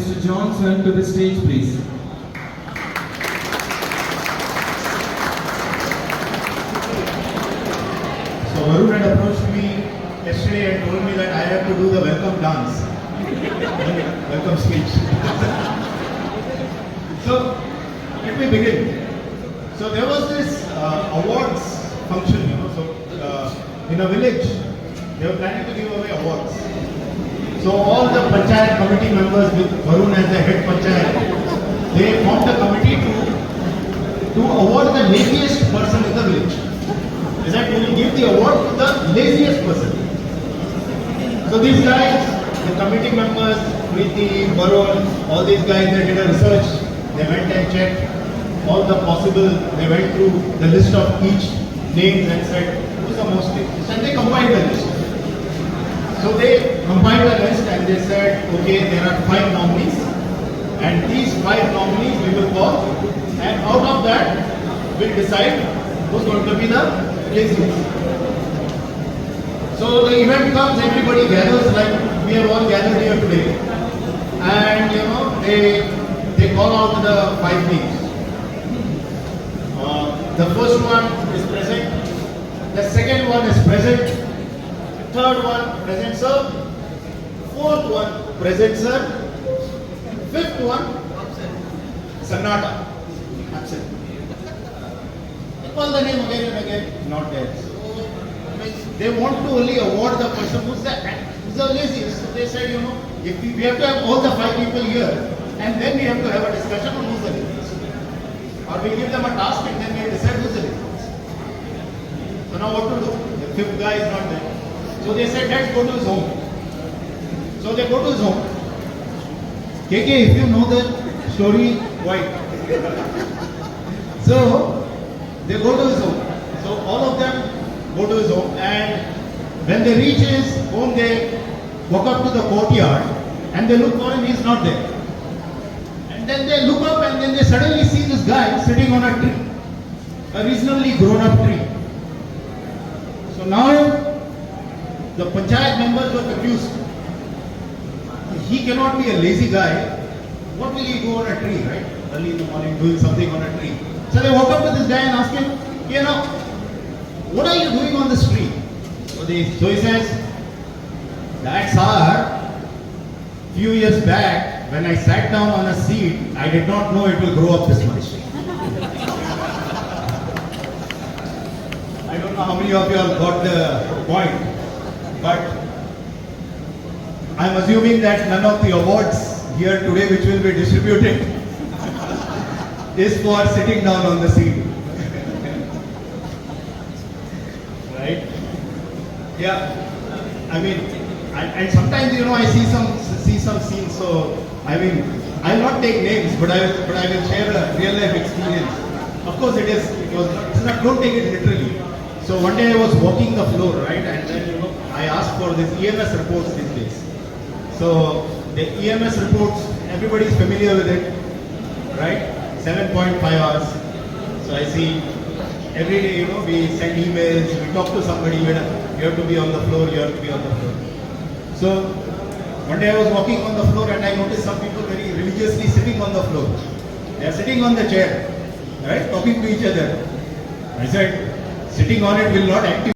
Mr. Johnson to the stage, please. So Varun had approached me yesterday and told me that I have to do the welcome dance, welcome speech. So let me begin. So there was this awards function, So in a village, they were planning to give away awards. So all the panchayat committee members with Varun as the head panchayat, they formed a committee to award the laziest person in the village. They said we will give the award to the laziest person. So these guys, the committee members, Preeti, Varun, all these guys, they did a research. They went and checked all the possible. They went through the list of each names and said who's the most lazy. And they combined the list. So they compiled a list and they said, okay, there are 5 nominees, and these 5 nominees we will call, and out of that we'll decide who's going to be the laziest. So the event comes, everybody gathers like we are all gathered here today, and they call out the 5 names. The first one is present, the second one is present, third one, present sir. Fourth one, present sir. Fifth one, Sanata, absent. They call the name again and again, not there. So, they want to only award the person who's the laziest. So they said, if we have to have all the 5 people here, and then we have to have a discussion on who's the laziest. Or we give them a task and then we decide who's the laziest. So now what to do? The 5th guy is not there. So they said, let's go to his home. So they go to his home. KK, if you know the story, why? So they go to his home. So all of them go to his home, and when they reach his home, they walk up to the courtyard and they look for him, he's not there. And then they look up and then they suddenly see this guy sitting on a tree, a reasonably grown up tree. So now the panchayat members were confused. He cannot be a lazy guy. What will he do on a tree, right? Early in the morning doing something on a tree. So they walk up to this guy and ask him, what are you doing on this tree? So he says, that sir, few years back when I sat down on a seat, I did not know it will grow up this much. I don't know how many of you have got the point. But I'm assuming that none of the awards here today which will be distributed is for sitting down on the seat. Right? Yeah. I mean, and sometimes I see some scenes. So I mean, I'll not take names, but I will share a real life experience. Of course, don't take it literally. So one day I was walking the floor, right, and then I asked for this EMS reports these days. So the EMS reports, everybody is familiar with it, right? 7.5 hours. So I see every day, we send emails, we talk to somebody, you have to be on the floor, you have to be on the floor. So one day I was walking on the floor and I noticed some people very religiously sitting on the floor. They are sitting on the chair, right, talking to each other. I said, sitting on it will not activate.